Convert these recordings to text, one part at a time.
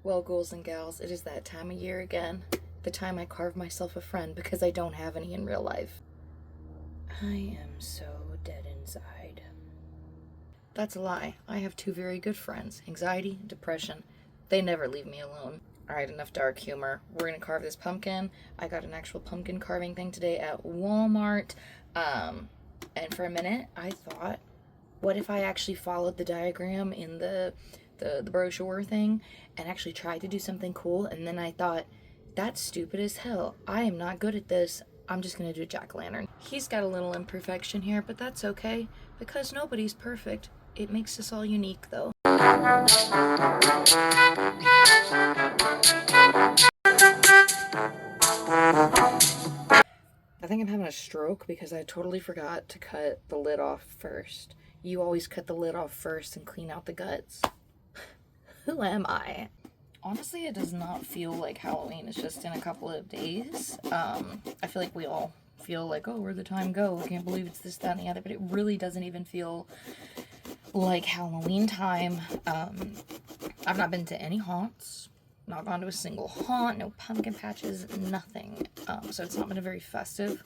Well, ghouls and gals, it is that time of year again. The time I carve myself a friend because I don't have any in real life. I am so dead inside. That's a lie. I have two very good friends, anxiety, depression. They never leave me alone. Alright, enough dark humor. We're gonna carve this pumpkin. I got an actual pumpkin carving thing today at Walmart. And for a minute, I thought, what if I actually followed the diagram in the brochure thing and actually tried to do something cool? And then I thought, that's stupid as hell. I am not good at this. I'm just gonna do a jack-o'-lantern. He's got a little imperfection here, but that's okay, because nobody's perfect. It makes us all unique, though. I think I'm having a stroke because I totally forgot to cut the lid off first. You always cut the lid off first and clean out the guts. Who am I? Honestly, it does not feel like Halloween is just in a couple of days. I feel like we all feel like, oh, where'd the time go? I can't believe it's this, that, and the other, but it really doesn't even feel like Halloween time. I've not been to any haunts, not gone to a single haunt, no pumpkin patches, nothing. So it's not been a very festive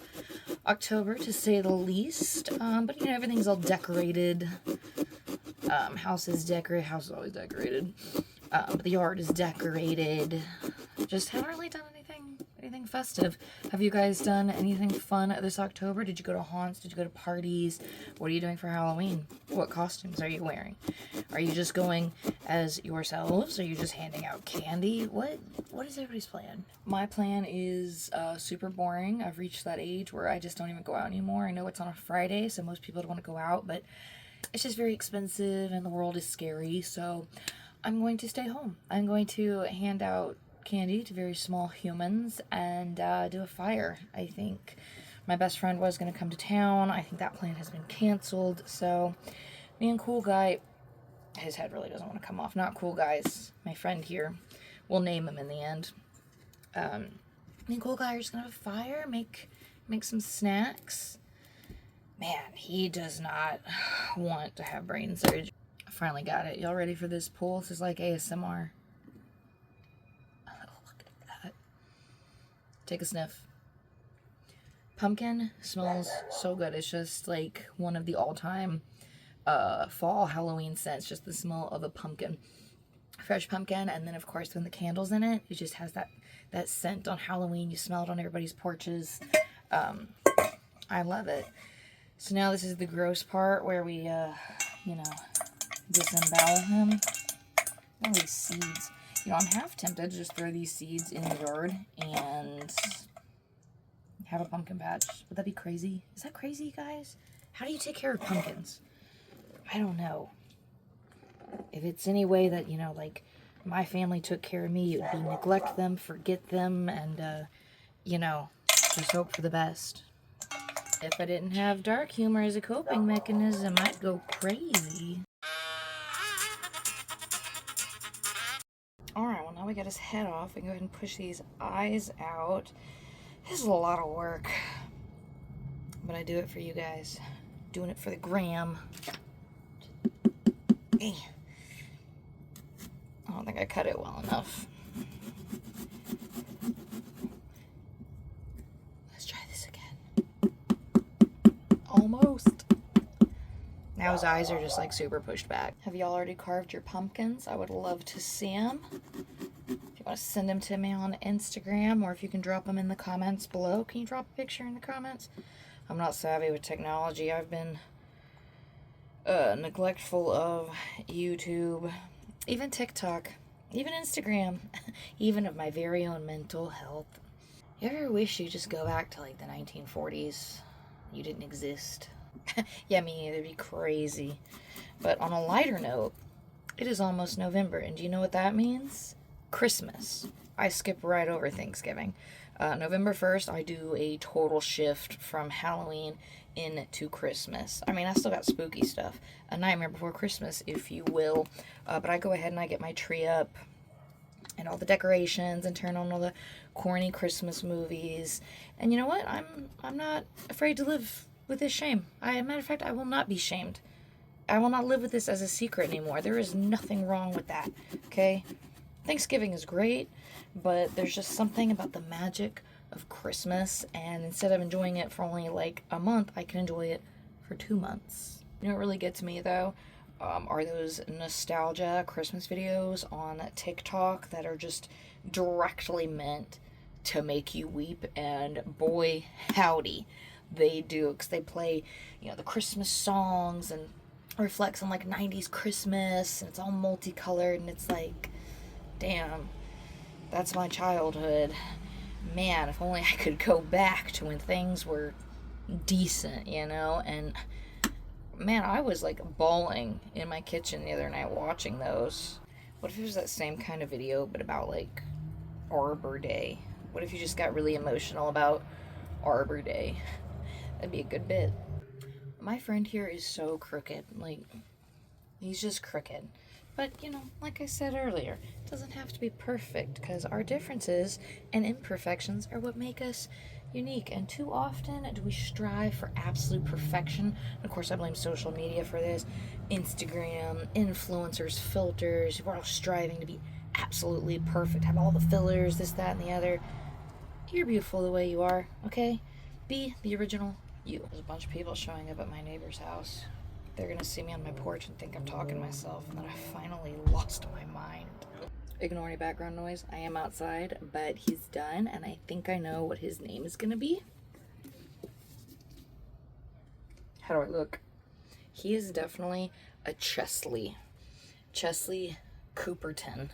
October, to say the least. But you know, everything's all decorated. House is always decorated. But the yard is decorated. Just haven't really done anything festive. Have you guys done anything fun this October? Did you go to haunts? Did you go to parties? What are you doing for Halloween? What costumes are you wearing? Are you just going as yourselves? Are you just handing out candy? What is everybody's plan? My plan is super boring. I've reached that age where I just don't even go out anymore. I know it's on a Friday, so most people don't want to go out, but it's just very expensive and the world is scary, so I'm going to stay home. I'm going to hand out candy to very small humans and do a fire, I think. My best friend was going to come to town. I think that plan has been canceled, so me and Cool Guy, his head really doesn't want to come off. Not Cool Guys, my friend here. We'll name him in the end. Me and Cool Guy are just going to have a fire, make some snacks. Man, he does not want to have brain surgery. I finally got it. Y'all ready for this pull? This is like ASMR. Oh, look at that. Take a sniff. Pumpkin smells so good. It's just like one of the all-time fall Halloween scents. Just the smell of a pumpkin. Fresh pumpkin. And then, of course, when the candle's in it, it just has that scent on Halloween. You smell it on everybody's porches. I love it. So now this is the gross part where we, disembowel him. All these seeds. You know, I'm half tempted to just throw these seeds in the yard and have a pumpkin patch. Would that be crazy? Is that crazy, guys? How do you take care of pumpkins? I don't know. If it's any way that, like my family took care of me, it would be neglect them, forget them, and, just hope for the best. If I didn't have dark humor as a coping mechanism, I'd go crazy. Alright, well now we got his head off. We can go ahead and push these eyes out. This is a lot of work. But I do it for you guys. Doing it for the gram. I don't think I cut it well enough. Let's try this again. Almost. Now his eyes are just like super pushed back. Have y'all already carved your pumpkins? I would love to see them. If you want to send them to me on Instagram, or if you can drop them in the comments below. Can you drop a picture in the comments? I'm not savvy with technology. I've been neglectful of YouTube, even TikTok, even Instagram, even of my very own mental health. You ever wish you just go back to like the 1940s? You didn't exist. Yeah, me either. It'd be crazy. But on a lighter note, it is almost November, and do you know what that means? Christmas. I skip right over Thanksgiving. November 1st, I do a total shift from Halloween into Christmas. I mean, I still got spooky stuff. A Nightmare Before Christmas, if you will. But I go ahead and I get my tree up and all the decorations and turn on all the corny Christmas movies. And you know what? I'm not afraid to live with this shame. Matter of fact, I will not be shamed. I will not live with this as a secret anymore. There is nothing wrong with that, okay? Thanksgiving is great, but there's just something about the magic of Christmas, and instead of enjoying it for only like a month, I can enjoy it for 2 months. You know what really gets me though? Are those nostalgia Christmas videos on TikTok that are just directly meant to make you weep, and boy, howdy, they do, because they play, you know, the Christmas songs and reflects on like 90s Christmas, and it's all multicolored, and it's like, damn, that's my childhood. Man, if only I could go back to when things were decent, you know? And man, I was like bawling in my kitchen the other night watching those. What if it was that same kind of video, but about like Arbor Day? What if you just got really emotional about Arbor Day? That'd be a good bit. My friend here is so crooked. Like, he's just crooked. But, you know, like I said earlier, it doesn't have to be perfect, because our differences and imperfections are what make us unique. And too often do we strive for absolute perfection. And of course, I blame social media for this. Instagram, influencers, filters. We're all striving to be absolutely perfect, have all the fillers, this, that, and the other. You're beautiful the way you are, okay? Be the original you. There's a bunch of people showing up at my neighbor's house. They're gonna see me on my porch and think I'm talking to myself and that I finally lost my mind. Ignore any background noise. I am outside, but he's done, and I think I know what his name is gonna be. How do I look? He is definitely a Chesley. Chesley Cooperton.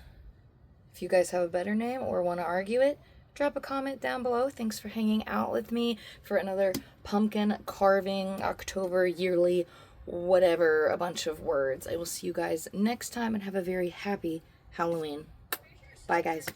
If you guys have a better name or want to argue it, drop a comment down below. Thanks for hanging out with me for another pumpkin carving October yearly whatever, a bunch of words. I will see you guys next time, and have a very happy Halloween. Bye, guys.